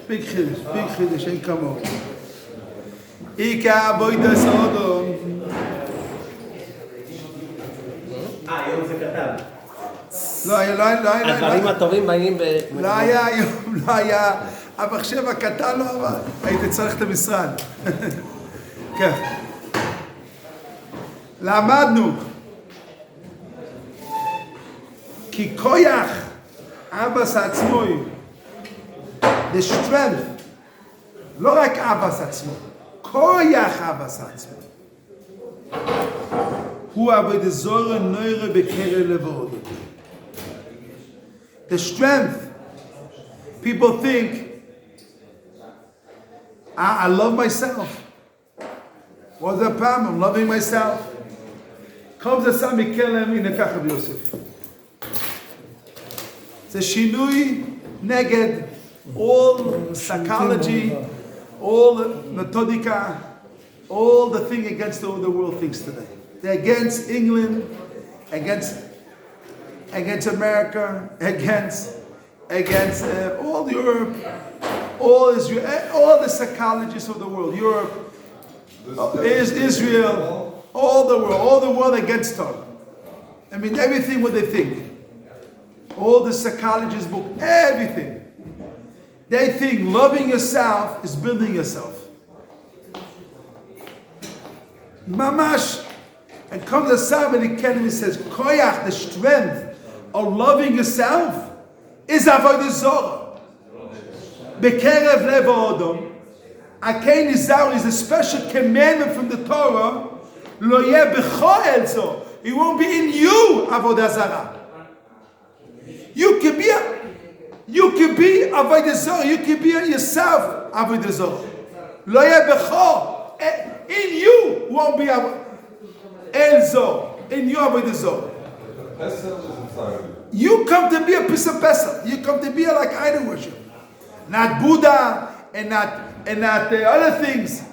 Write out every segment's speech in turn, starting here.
big chiddush, ain't come over. Ika boida sodom. היום זה כתב. לא היה. הדברים הטובים באים לא היה היום, לא היה. המחשב הקטן לא עבד. הייתי צריך את המשרד. כן. למדנו. כי כוח אבס עצמוי, the strength, לא רק אבס עצמו, כוח אבס עצמו, הוא עבוד זורא נוירא בקרב לבודו. The strength, people think, I love myself. What's the problem? I'm loving myself. comes the Sami Kelem in the Kachav Yosef. The Shinui Neged, all psychology, all methodika, all the thing against all the world thinks today. They're against England, against America, against all Europe, all Israel, all the psychologists of the world, Europe, Israel, all the world against her. I mean, everything what they think. All the psychologists' book, everything. They think loving yourself is building yourself. Mamash. And comes the Sabbath and says, Koyach, the strength of loving yourself is avodah zorah. Bekerev lev ha'odom. Akein Nizar is a special commandment from the Torah. Lo yeh b'cho elzo. It won't be in you, avodah zarah. You can be avodah zorah. You can be yourself, avodah zorah. Lo yeh b'cho. In you won't be elzo. In you, avodah zorah. You come to be a piece of pesach. You come to be like idol worship, not Buddha and not the other things.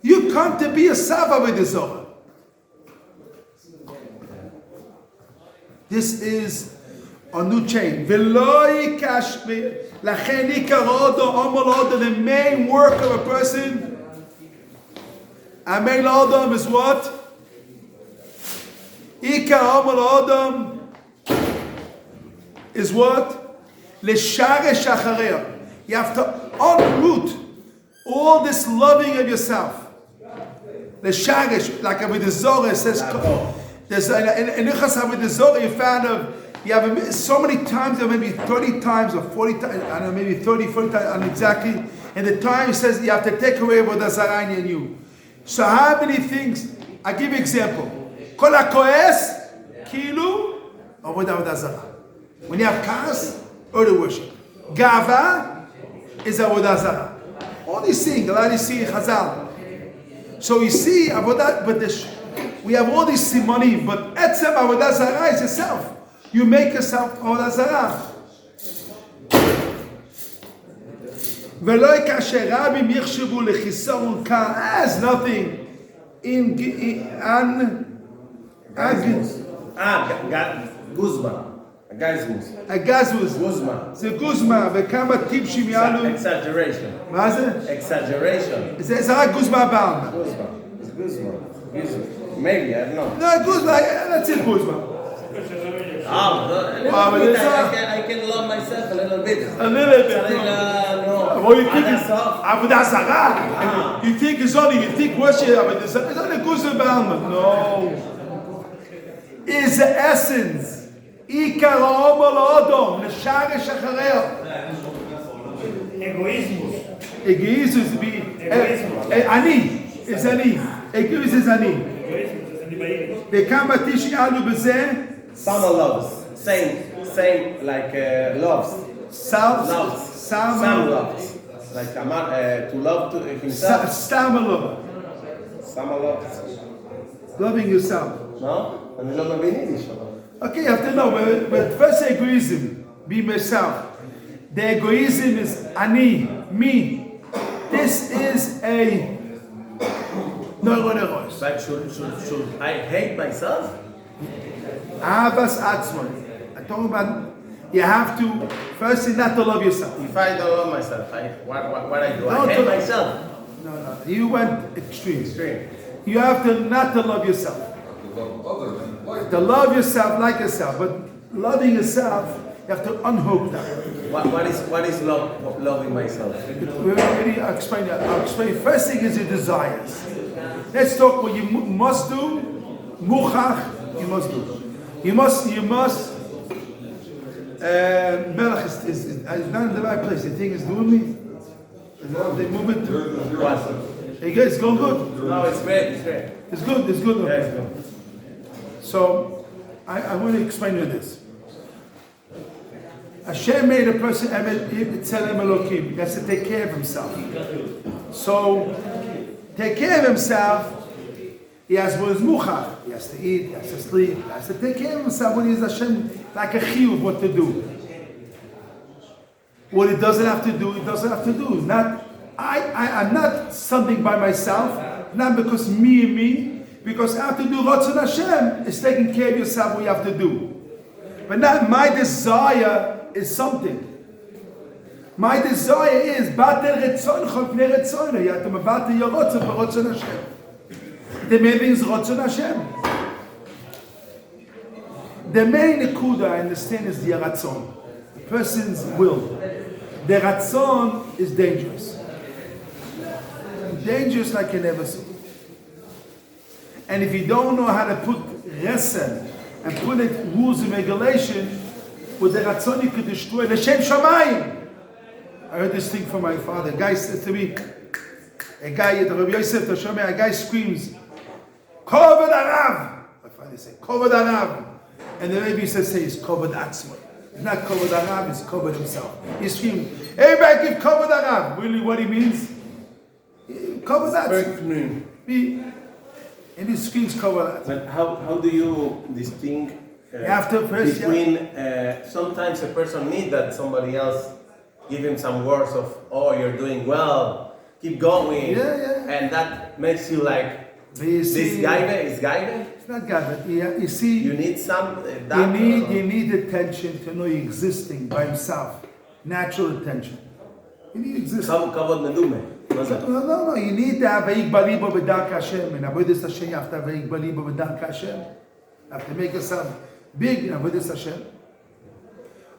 You come to be a Sava with the Zohar. This is a new chain. The main work of a person, a main Adam is what? Ika Amal Adam is what? Lesharesh Achareh. You have to uproot all this loving of yourself. Lesharesh, like Avodah Zorah says. There's in Ichas Avodah Zorah you have so many times, or maybe 30 times or 40 times, I don't know, maybe 30, 40 times, I don't know exactly. And the time it says you have to take away Avodah Zarah in you. So how many things? I give you an example. Kol HaKoes, Kilu, Avodah Zarah. When you have Kaas, or the worship. Gava is Avodah Zarah. All these things, a lot you see in Chazal. So you see Avodah, but we have all these simonim, but Etzem Avodah Zarah is yourself. You make yourself Avodah Zarah. V'lo kasher rabim yichshavu lechisaron ka as nothing גוזמה. הגזוז. גוזמה. זה גוזמה, וכמה טיפשים יעלו. Exaggeration. מה זה? Exaggeration. זה רק גוזמה בעלמה. גוזמה. It's גוזמה. Maybe, I don't know. No, גוזמה, let's say גוזמה. I can love myself a little bit. A little bit. No. You think it's Avodah Zarah. You think it's worship Avodah Zarah. It's only guzma b'alma. No. Is the essence. Ikar ha'omer la'odom. L'sharesh achareo. Egoismus is be. Ani. Is ani. Egoismus is ani. וכמה תשאלו בזה? Sama loves. Same like loves. Some loves. Like to love to himself. Sama love. Sama loves. Loving yourself. No? אני לא מבין יידיש. Okay, you have to know, but first egoism, be myself. The egoism is ani, me. This is a neuroneurose. But should I hate myself? Ahavas atzmon. I'm talking about You have to, firstly, not to love yourself. If I don't love myself, what I do? No, I hate myself. No. You went extreme. Extreme. You have to not to love yourself. To love yourself like yourself, but loving yourself, you have to unhook that. What is loving myself? I'll explain that. I'll explain. First thing is your desires. Let's talk what you must do. Muchach, you must do. You must. Melech is not in the right place. The thing is doing me. They move it. What? Hey guys, it's going good. No, it's great. It's great. It's good. It's good. Yeah, it's good. So, I want to explain you this. Hashem made a person Tzelem Elokim. He has to take care of himself. So, take care of himself. He has what is muchach. He has to eat. He has to sleep. He has to take care of himself when he is Hashem like a chiyuv what to do. What he doesn't have to do, he doesn't have to do. I'm not something by myself. Not because me. Because I have to do Ratzon Hashem. It's taking care of yourself what you have to do. But not my desire is something. My desire is Batel Retzoncha Pnei Retzonah. You have to Batel your Ratzon Hashem. The main thing is Ratzon Hashem. The main nekuda I understand is the Ratzon. The person's will. The Ratzon is dangerous. Dangerous like you never saw. And if you don't know how to put Resem and put it rules and regulation, with the Ratzon you could destroy the Shem Shamayim. I heard this thing from my father. A guy said to me, the Rabbi Yosef, a guy screams, Kovod Arav. My father said, Kovod Arav. And the Rabbi says, it's Kovod Atzmo. It's not Kovod Arav, it's Kovod himself. He screamed, everybody give Kovod Arav. Really what he means? Kovod Atzmo. And he screams Kovod Atzmo. But how do you distinguish between sometimes a person needs that somebody else give him some words of, oh, you're doing well, keep going, and that makes you like, this gaive is gaive? It's not gaive. You see, you need some. You need attention to know you're existing by himself, natural attention. You need existing. Kavod medume. No. You need to have ve'ik balibo b'dark Hashem. In avodas Hashem, you have to have ve'ik balibo b'dark Hashem. You have to make yourself big in avodas Hashem.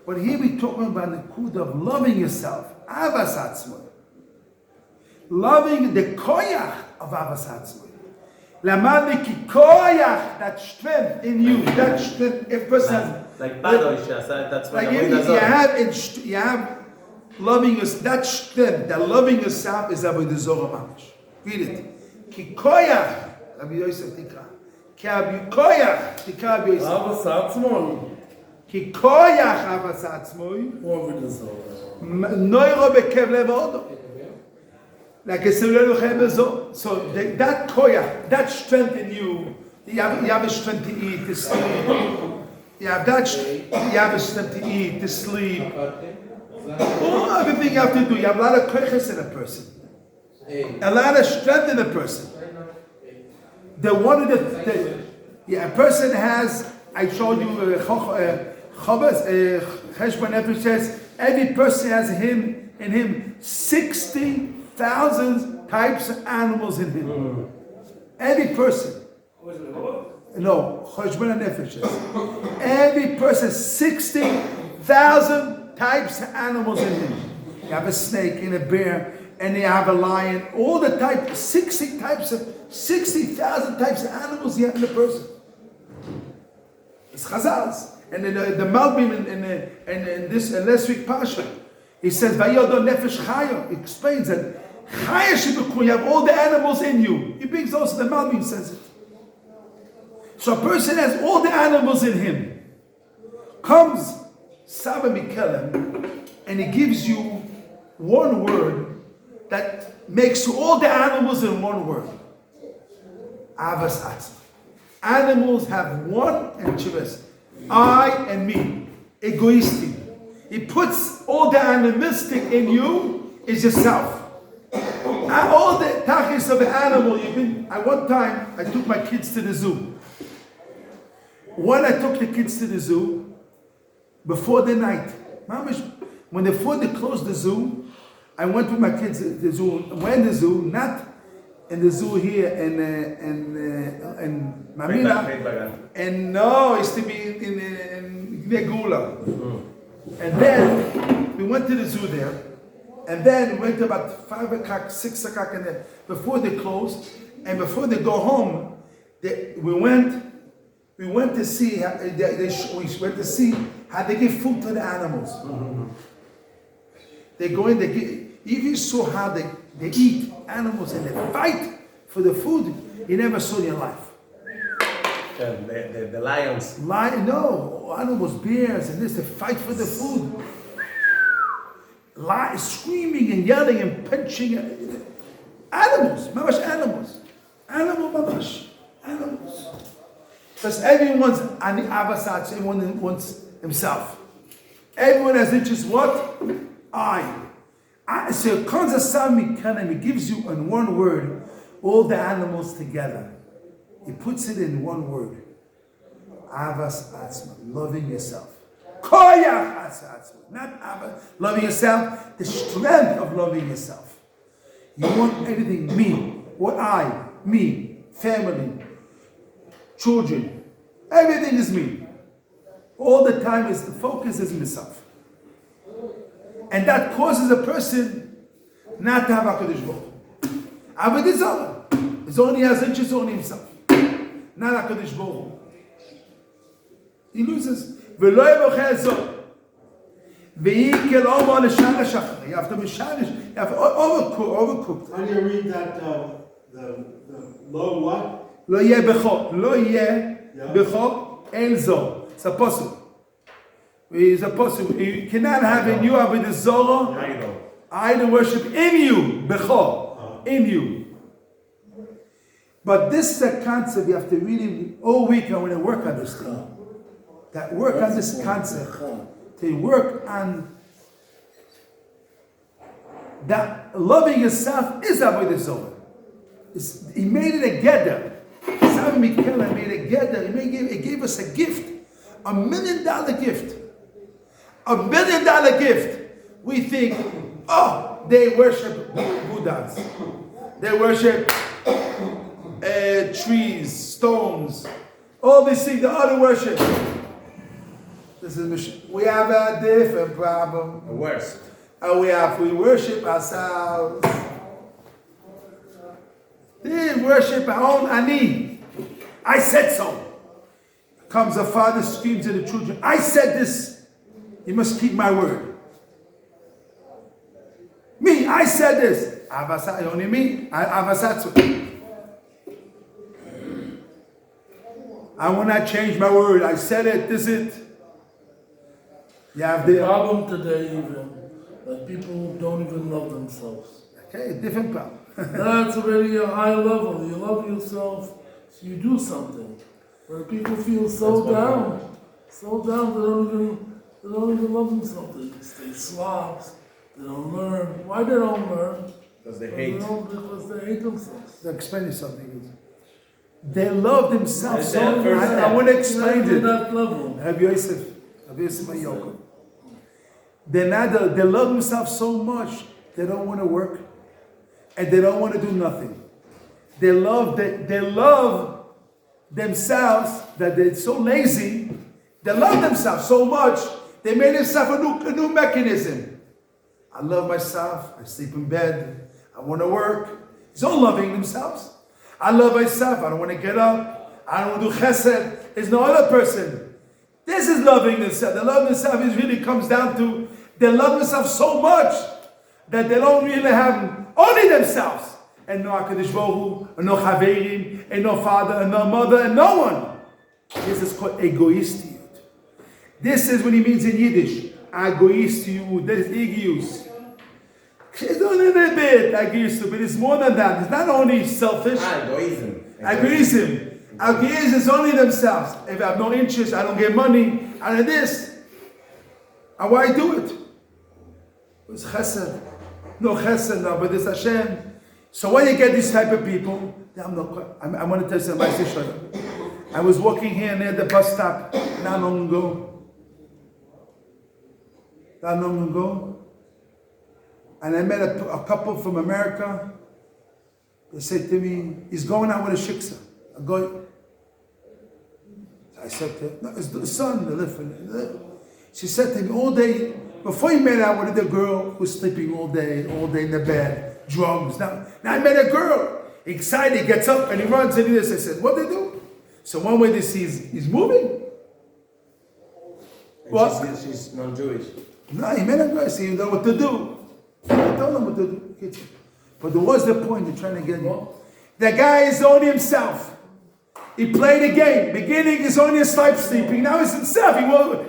But here we're talking about the kud of loving yourself, avas atzmoi. Loving the koyach of avas atzmoi. Lamad ki koyach, that strength in you, that strength, if person like padosh, that's what you have loving yourself, that strength, that loving yourself is avodah zorah mamash. Read it. Ki koyach, Rabbi Yosef tikra. Ki koyach, tikra Rabbi Yosef. Avas atzmoi. Ki koyach avas atzmoi. Noiro bekev lev odo. Like a so that koyach, that strength in you have a strength to eat, to sleep. You have a strength to eat, to sleep. Everything you have to do. You have a lot of koyches in a person, a lot of strength in a person. A person has. I showed you Cheshbon Nefesh says every person has in him 60,000 types of animals in him. Every person. No, Cheshbon Nefesh says every person 60,000 types of animals in him. You have a snake and a bear, and you have a lion. All the types, 60,000 types of animals you have in a person. It's Chazals. And in the Malbim in this last week Pasha, he says, "Vayodo nefesh chaya." He explains that chaya shebekun, you have all the animals in you. He brings also the Malbim says it. So a person has all the animals in him. Comes Saba Mikelem, and he gives you one word that makes all the animals in one word. Avas atzma. Animals have one and chivas. I and me. Egoistic. He puts all the animalistic in you is yourself. And all the tachis of an animal, at one time, I took my kids to the zoo. When I took the kids to the zoo, before the night. Before they closed the zoo, I went with my kids to the zoo. We're in the zoo, not in the zoo here in Mamila. And no, it used to be in Negula. And then we went to the zoo there. And then we went to about 5 o'clock, 6 o'clock, and then before they closed, and before they go home, we went to see how they give food to the animals. They go in, if you saw how they eat animals and they fight for the food, you never saw in your life. The lions. No, animals, bears, and this, they fight for the food. Screaming and yelling and punching. Animals, mamash animals. Animals. Because everyone's on the avasats, everyone wants himself. Everyone has interest what? So it gives you in one word all the animals together. He puts it in one word. Avas atzma, loving yourself. Koyach atzma, not loving yourself, the strength of loving yourself. You want everything, me, me, family, children, everything is me. All the time the focus is myself. And that causes a person not to have HaKadosh Baruch Hu. Avodah Zarah. It's only has interest only himself. Not HaKadosh Baruch Hu. He loses. You have to be shanish. You have to overcooked. How do you read that? The lo what? Lo yeh becho. Lo yeh becho el zo. It's a possible. It's a possible. You cannot have in you Avodah Zarah idol worship in you. Becho. In you. But this is a concept you have to really, all week I want to work on this thing. That work on this concept. To work on that loving yourself is Avodah Zarah. He made it a gather. Sam Mikela made a gather. He gave us a gift. $1 million gift. $1 million gift. We think, they worship Buddhas. They worship trees, stones, all these things, the other worship. We have a different problem. The worst. We worship ourselves. They worship our own ani. I said so. Comes the father, screams to the children, I said this. You must keep my word. Me, I said this. Only me. Avasatsu. I will not change my word. I said it. This is it. You have the problem today even that people don't even love themselves. Okay, different problem. That's already a high level. You love yourself, so you do something. Where people feel so down they don't even love themselves. They stay slobs. They don't learn. Why they don't learn? Because they hate. Because they hate themselves. I'll explain you something. They love themselves so much. I want to explain it. That level. Rabbi Yosef Mayoko. They love themselves so much they don't want to work and they don't want to do nothing. They love themselves that they're so lazy. They love themselves so much they made themselves a new mechanism. I love myself. I sleep in bed. I want to work. It's all loving themselves. I love myself. I don't want to get up. I don't want to do chesed. There's no other person. This is loving themselves. The love themselves really comes down to they love themselves so much that they don't really have only themselves. And no HaKadosh Baruch Hu, and no Chaverim, and no father, and no mother, and no one. This is called egoistiyut. This is what he means in Yiddish. Egoistiyut. That is egius. It's only a little bit egoistiyut, but it's more than that. It's not only selfish. Egoism. Egoism is only themselves. If I have no interest, I don't get money, I do this. And why do it? It's chesed. No chesed now, but it's Hashem. So when you get these type of people, I want to tell you something. I was walking here near the bus stop not long ago. not long ago, and I met a couple from America. They said to me, he's going out with a shiksa. I said to her, no, it's the son, the live. She said to me all day, before he met out with the girl who was sleeping all day in the bed, drugs. Now I met a girl, excited, gets up and he runs and he does. I said, what they do? So one way they see he's moving. And she's non-Jewish. No, he met a girl, so you know what to do. I told him what to do. But there was the point they're trying to get you. The guy is on himself. He played a game. Beginning is only a sleeping. Now he's himself.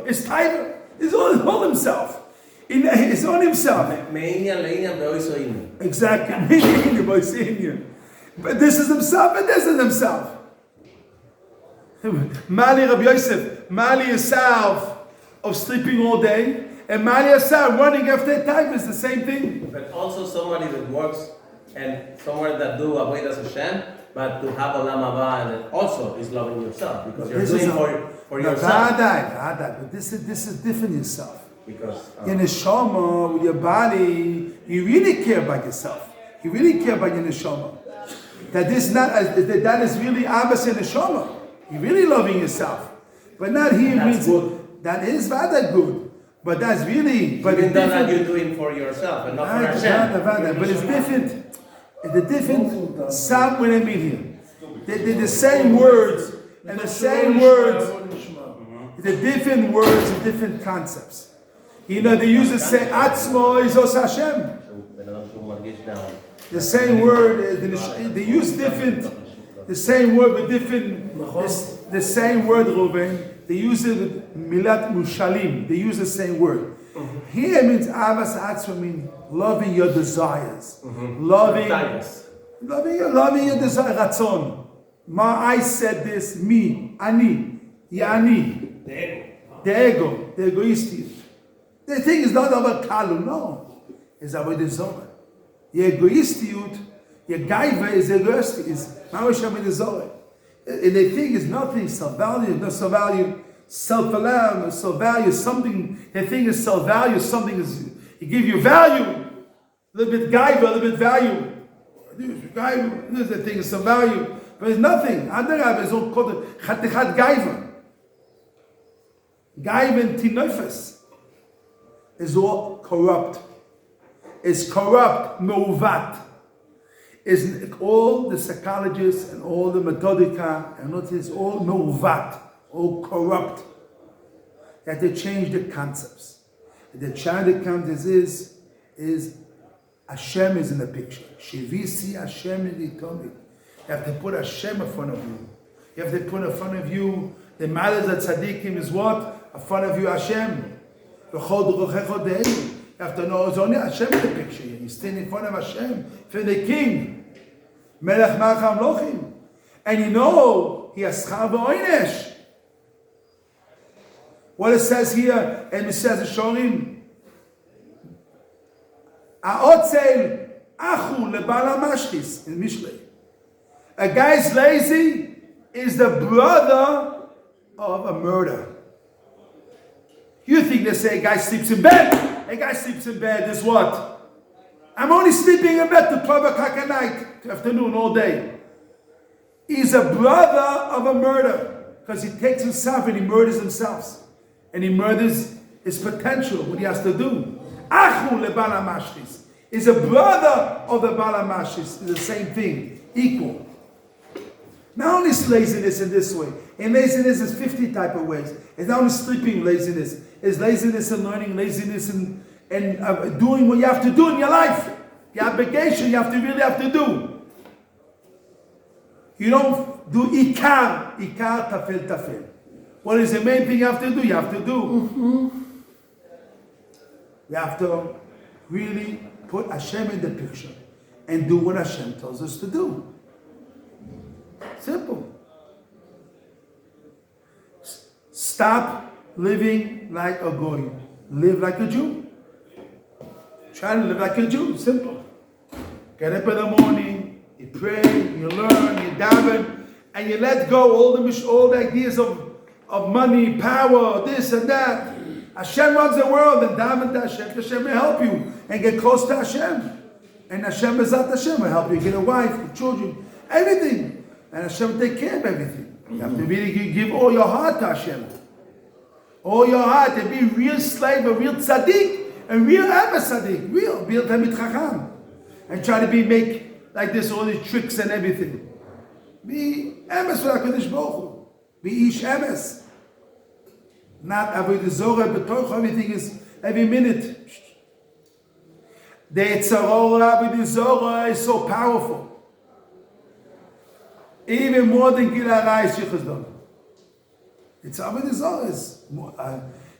He's tighter. He's on himself. He's on himself. Exactly. But this is himself and this is himself. Mali Rabbi Yosef. Mali yourself of sleeping all day. And Mali yourself running after time is the same thing. But also somebody that works and somewhere that do avodas Hashem, but to have olam haba and also is loving yourself because you're doing for yourself. But this is different yourself. Because in neshama with your body, you really care about yourself. You really care about your neshama. That is really Abbas and neshama. You're really loving yourself, but not here. That's good. That is rather good. But that's really, but even though that you're doing for yourself and not for Hashem. But it's different. It's different. Some when I meet here, they're the same words and the same words. The different words and different concepts. You know, they use the same Atzmo is also Hashem. The same word. They use different. The same word with different. The same word, Reuven. They use it with milat mushalim. They use the same word. Here means avas atzma means loving your desires, loving your desire. Ratzon. I said this. Me, ani, yani. The ego, the egoistic. The thing is not about kalu. No, it's about desire. Your egoistiyut, your gaiva is egoistic. Is ma'osham desire. And they think it's nothing, self-value, no self-value, self-alam, self-value, something, they think is self-value, something is, you give you value, a little bit gaiva, a little bit value. This the thing is self-value, but it's nothing. Adarab is all called chatechat gaiva. Gaiva and tinofes is all corrupt. It's corrupt, meuvat. Is all the psychologists and all the methodika and notice all meuvat, all corrupt. That they change the concepts. The Chinese concept is Hashem is in the picture. Shivisi Hashem in the Tomid. You have to put Hashem in front of you. You have to put in front of you the matters that tzaddikim is what? In front of you Hashem. You have to know it's only Hashem in the picture. You stand in front of Hashem, for the king. Melech Malcham Lochim. And you know, he has schar v'oinesh. What it says here, and it says the Shorim, Ha'otzel achu lebala mashchis, in Mishlei. A guy's lazy is the brother of a murder. You think they say a guy sleeps in bed? A guy sleeps in bed is what? I'm only sleeping in bed to 12 o'clock at night, afternoon, all day. He's a brother of a murder because he takes himself and he murders himself. And he murders his potential, what he has to do. Achu lebala mashchis is a brother of the bala mashchis. It's the same thing, equal. Not only laziness in this way. And laziness is 50 type of ways. It's not only sleeping laziness. It's laziness in learning, laziness in doing what you have to do in your life. The obligation you really have to do. You don't do ikar tafel. What is the main thing you have to do? You have to do. You have to really put Hashem in the picture and do what Hashem tells us to do. Simple. Stop living like a goy. Live like a Jew. Try to live like a Jew. Simple. Get up in the morning, you pray, you learn, you daven, and you let go all the ideas of money, power, this and that. Hashem runs the world, and daven to Hashem will help you and get close to Hashem. And Hashem Bezat Hashem will help you get a wife, children, everything. And Hashem will take care of everything. You have to really give all your heart to Hashem. All your heart, and be a real slave, a real tzaddik, and real emes tzaddik, real Talmid Chacham. And try to make like this, all these tricks and everything. Be emes for HaKadosh Baruch Hu. Be ish emes. Not avodah zorah, betoch, everything is every minute. The Yitzhak avodah zorah is so powerful. Even more than Gila Rais Yichus. It's avodah zorah is more.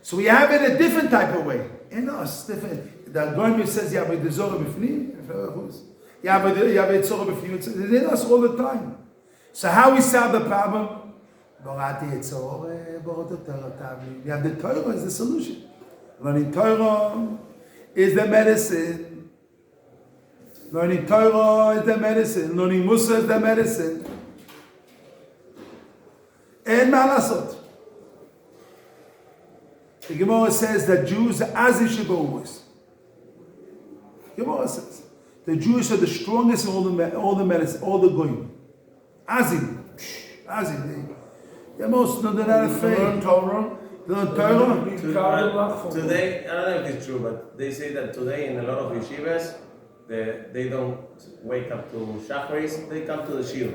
So we have it a different type of way. In us, different. The Goldstein says you have avodah zorah b'fnim. You have avodah zorah b'fnim. It's in us all the time. So how we solve the problem? You have the Torah is the solution. Learning Torah is the medicine. Learning Torah is the medicine. Learning Mussar is the medicine. And malasot. The Gemara says that Jews are azim sheba'umus. Gemara says the Jews are the strongest in all the medicine, all the goyim. Azim. They're not afraid. Learn Torah. Learn Torah. Today, I don't know if it's true, but they say that today in a lot of yeshivas, they don't wake up to shacharis, they come to the shiur.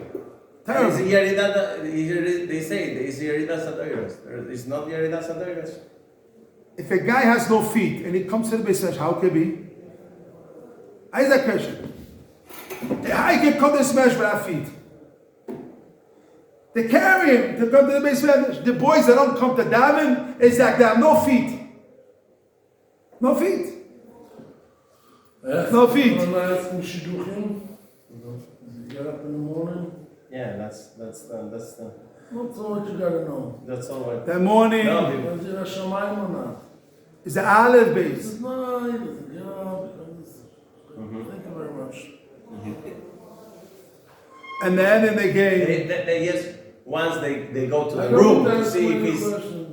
They say it's Yeridas Adoyros. It's not Yeridas Adoyros. If a guy has no feet and he comes to the Beis, how can it be? I ask that question. How can come to the smash without feet? They carry him to come to the Beis. The boys that don't come to daven is like they have no feet. No feet. No feet. Get up in the morning. Yeah, that's the. That's all what you gotta know. That's all right. The morning Was it a Shamayim or not? is the olive base. No, he doesn't get up. Thank you very much. And then in the game, They yes, once they go to the room to see if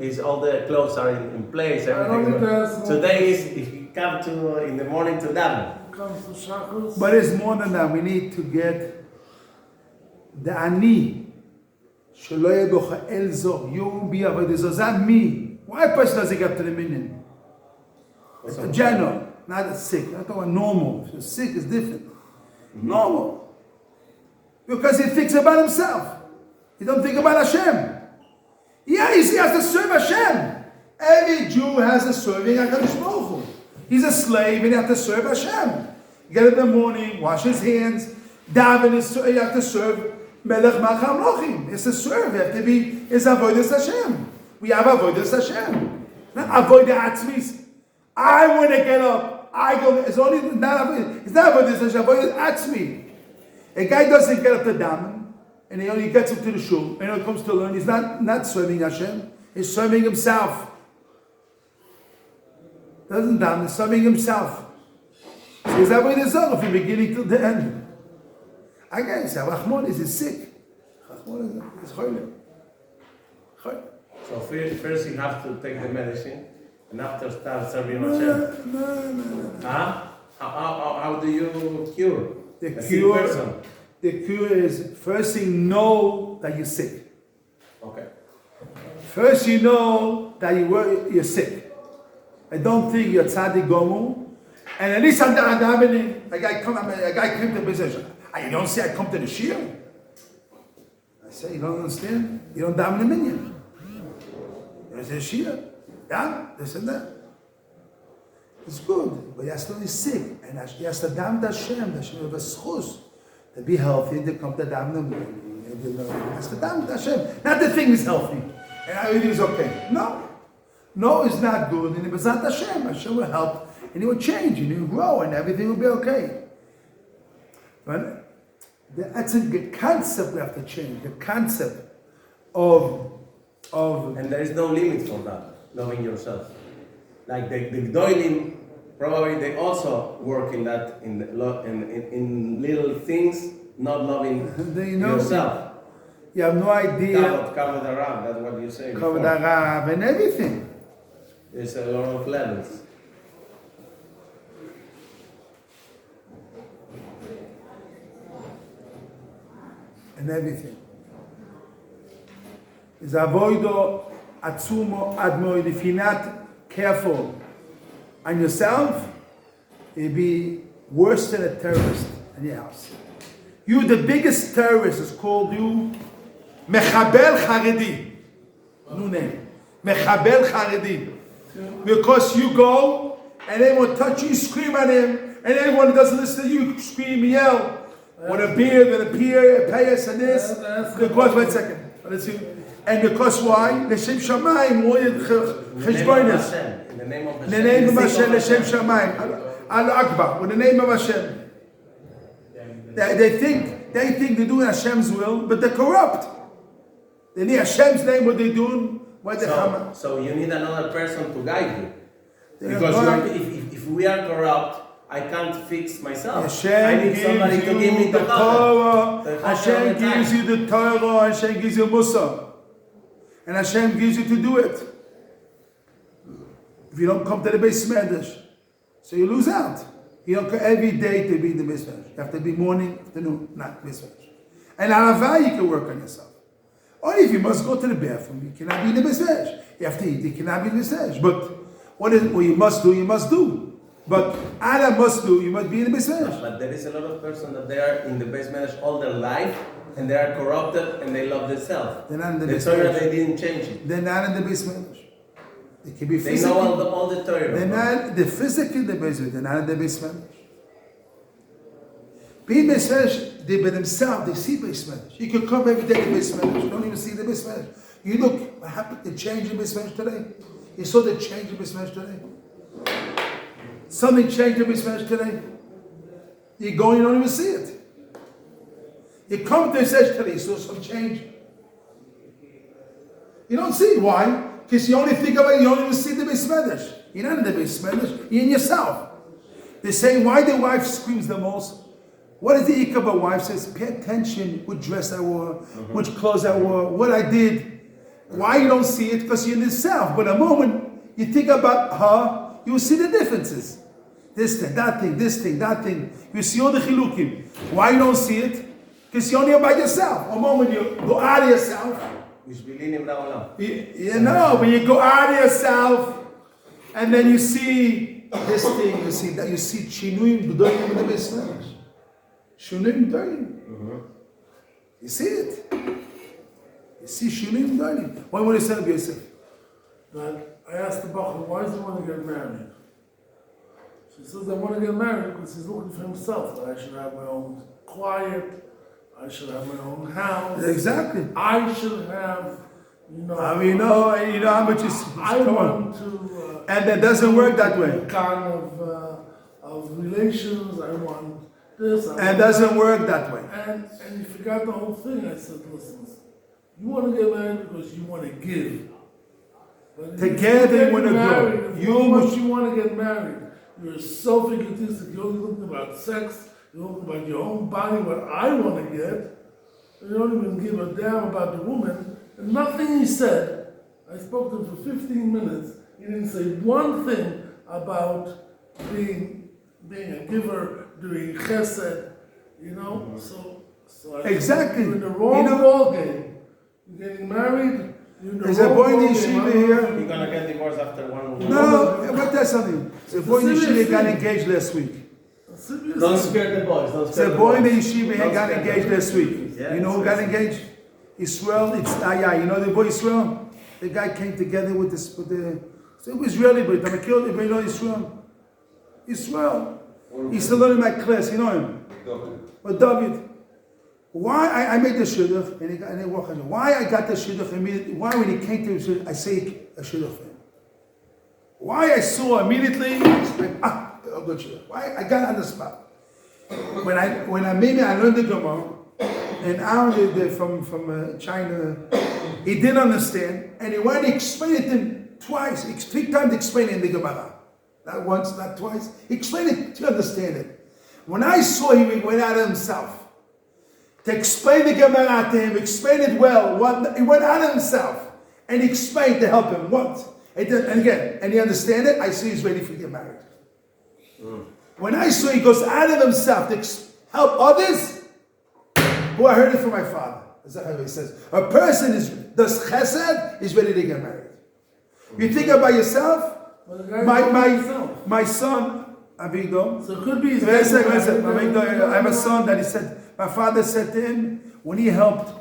his all the clothes are in place. Everything. Today is if you come to in the morning to daven. Comes to shackles. but it's more than that. We need to get the ani. Shelo yebocha el zo. You won't be avodah zarah. That me. Why a person doesn't get to the minyan? It's a general, not a sick. I'm talking about normal. If you're sick, it's different. Normal. Because he thinks about himself. He don't think about Hashem. Yeah, he has to serve Hashem. Every Jew has a serving HaKadosh Baruch Hu. He's a slave and he has to serve Hashem. Get up in the morning, wash his hands, daven, you have to serve Melech Malcham Lochim. It's a serve. You have to be, it's avodas Hashem. We have avodas Hashem. Not avodah atzmis. I want to get up. I go, it's only not avodah. It's not avodas Hashem, avodas atzmi. A guy doesn't get up to daven, and he only gets up to the shul, and when he comes to learn, he's not serving Hashem, he's serving himself. Doesn't daven, he's serving himself. So he's avodah zarah from the beginning to the end. I guess Rachmon is sick. Rachmon is choyle. So first you have to take the medicine, and after start serving Hashem. No. Huh? How do you cure? The cure is first thing, know that you're sick. Okay. First you know that you're sick. I don't think you're tzaddik gomu. And at least I'm davening. A guy came to the position. You don't see I come to the shiur? I say, you don't understand? You don't daven the minyan. You don't say shiur. Yeah, this and that. It's good, but he has to be sick. And he has to daven to Hashem. Hashem have a schus to be healthy, to come to daven the minyan. He has to daven to Hashem. Not the thing is healthy. And everything is okay. No, it's not good. And it was not Hashem. Hashem will help. And he will change. And he will grow. And everything will be okay. But that's the concept we have to change. The concept of And there is no limit for that, knowing yourself. Like the Gdolim, probably they also work in that, in little things, not loving yourself. You have no idea. Cover the Rab, that's what you say. Cover the Rab and everything. There's a lot of levels. And everything. Is avoido atzumo admoid. If you're not careful on yourself, you'll be worse than a terrorist in your house. You, the biggest terrorist, is called you Mechabel Charedi. New name. Mechabel Charedi. Because you go and everyone touch you, scream at him, and everyone who doesn't listen to you scream, yell. When a beer, then a peer, a payas, and this. Because, wait a second. Let's see. And because why? L'shem Shamayim, cheshbonis. In the name of Hashem. In the name of Hashem, L'shem Shamayim. Al Akbar. With the name of Hashem. They think they're doing Hashem's will, but they're corrupt. They need Hashem's name. What they're doing? So you need another person to guide you. Because if we are corrupt, I can't fix myself. I need somebody to give me the Torah. Hashem gives you the Torah. Hashem gives you Mussar. And Hashem gives you to do it. If you don't come to the Beis Medrash, so you lose out. You don't come every day to be in the Beis Medrash. You have to be morning, afternoon, night, Beis Medrash. And alavai, you can work on yourself. Or if you must go to the bathroom, you cannot be in the Beis Medrash. You have to eat, you cannot be in the Beis Medrash. But what you must do, you must do. But Adam must do, you must be in the Beis Medrash. But there is a lot of persons that they are in the Beis Medrash all their life, and they are corrupted, and they love themselves. They're not in the Beis Torah, Medrash. They didn't change it. They're not in the Beis Medrash. They can be They physical. know all the Torah. They're not the physical, the Beis Medrash. They're not in the Beis Medrash. Being Beis Medrash, they by themselves, they see Beis Medrash. You can come every day to Beis Medrash. You don't even see the Beis Medrash. You look, what happened? The change in Beis Medrash today. You saw the change in Beis Medrash today. Something changed in Beis Medrash today. You go, you don't even see it. You come to Beis Medrash today, you saw some change. You don't see it. Why? Because you only think about it, you don't even see the Beis Medrash. You're not in the Beis Medrash, you're in yourself. They're saying, why the wife screams the most? What is the ikar of a wife? Says, pay attention, what dress I wore, which clothes I wore, what I did. Why you don't see it? Because you're in yourself. But the moment you think about her, you will see the differences. This thing, that thing, this thing, that thing. You see all the chilukim. Why you don't see it? Because you're only about yourself. A moment you go out of yourself. You know, when you go out of yourself, and then you see this thing, you see that, you see Chinuim G'dolim in the Beis Medrash. Chinuim G'dolim. You see it. You see Chinuim G'dolim. When will you say to Yosef? I asked the Bachar, why does he want to get married? She says, I want to get married because he's looking for himself, that I should have my own quiet, I should have my own house. Exactly. I should have, you know how much is. I want to. And that doesn't work that way. Kind of relations. I want this. And doesn't work that way. And you forgot the whole thing. I said, listen, you want to get married because you want to give. But together you want to grow. You want to get married. You're self-egotistic. You're only looking about sex. You're looking about your own body, what I want to get. You don't even give a damn about the woman. And nothing he said. I spoke to him for 15 minutes. He didn't say one thing about being a giver, doing chesed. You know, so I exactly. You're in the wrong ball game. You're getting married. There's a boy in the yeshiva here. You're gonna get divorced after 1 week. No, but that's something. There's a boy in the yeshiva got engaged last week. Don't scare the boys. Don't scare the boy in the yeshiva got engaged last week. Yeah, you know who got engaged? Israel. You know the boy Israel. The guy came together with the. So it was Israeli, but I'm killed. You know Israel. Israel. He's still learning my class. You know him. But David. Why I made the shidduch and he walked on. Why I got the shidduch immediately? Why when he came to the shidduch, I say a shidduch for him? Why I saw immediately? Like, a good shidduch. Why I got on the spot? When I learned the Gemara, and Aaron from China, he didn't understand, and he went to explain it to him twice. 3 times explained it in the Gemara, not once, not twice. He explained it to understand it. When I saw him, he went out of himself. To explain the Gemara to him, explain it well. He went out of himself and explained to help him. What? And again, and you understand it? I see he's ready to get married. When I saw he goes out of himself to help others, who I heard it from my father. That's how he says. A person does chesed, is ready to get married. You think about yourself, my son, Avigdor. So it could be. I have a son that he said, my father said to him, when he helped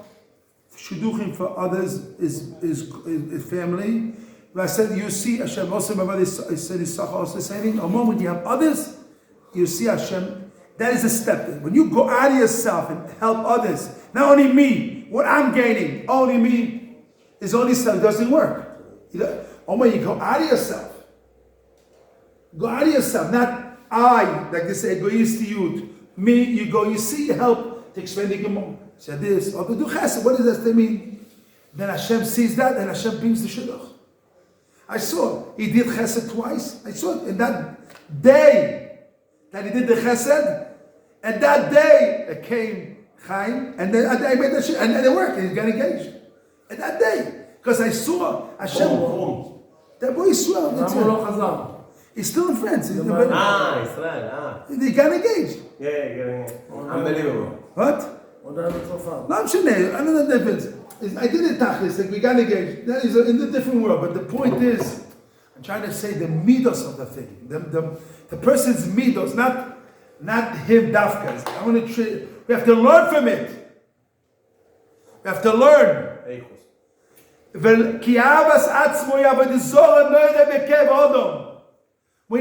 shidduchim for others, his family, I said, you see Hashem, also my mother said, also saying, a moment you have others, you see Hashem, that is a step. When you go out of yourself and help others, not only me, what I'm gaining, only me, is only self, it doesn't work. When you go out of yourself, not I, like they say, egoist to you, me, you go, you see, you help to expand the Gemara. Say this, or do chesed, what does that mean? Then Hashem sees that, and Hashem brings the shidduch. I saw, he did chesed twice. I saw it in that day that he did the chesed, and that day it came Chaim, and then I made that shit, and then it worked, and he got engaged. And that day, because I saw Hashem. That boy is swell. He's still in France. Israel. They got engaged. Yeah. Unbelievable. What? No, I'm sure. I don't know the difference. I did it tachlis, like we got engaged. That is in a different world. But the point is, I'm trying to say the midos of the thing. The person's midos, not him dafkas. I want to treat. We have to learn from it. We have to learn. When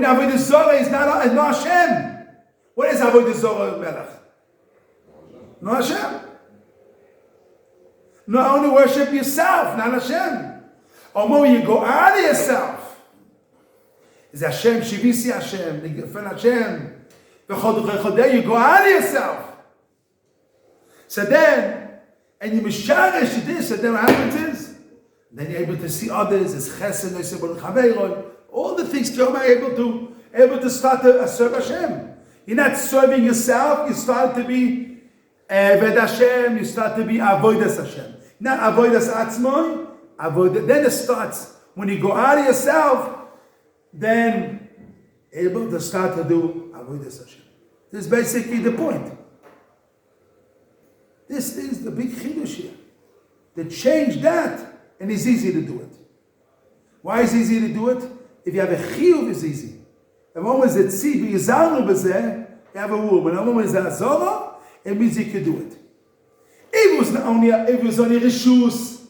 Avodah Zorah is not Hashem. What is Avodah Zorah, Melech? No Hashem. Not only worship yourself, not Hashem. Or when you go out of yourself, is Hashem, Shivisi Hashem, Nigefen Hashem. You go out of yourself. So then, and you misharish this, and then what happens is, then you're able to see others, as chesed, all the things you're able to start to serve Hashem. You're not serving yourself, you start to be Eved Hashem, you start to be Avodas Hashem. Not Avodas Atzmoy, then it starts, when you go out of yourself, then able to start to do Avodas Hashem. This is basically the point. This is the big chidush here. To change that, and it's easy to do it. Why is it easy to do it? If you have a chiyuv, it's easy. The moment that see, you have a rule. When a moment is a zora, it means you can do it. If it was only reshus,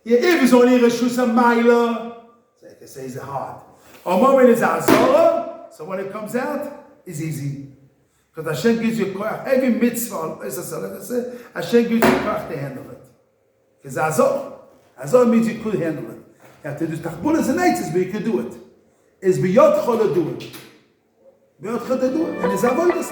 if it was only reshus a mila, so I can say it's hard. A moment is a zora, so when it comes out, it's easy. Because Hashem gives you koach. Every mitzvah, Hashem gives you koach to handle it. Because azor means you could handle it. You have to do tachbulas and nights, but you can do it. It's beyond to do it. Beyond to do it. And it's avoid the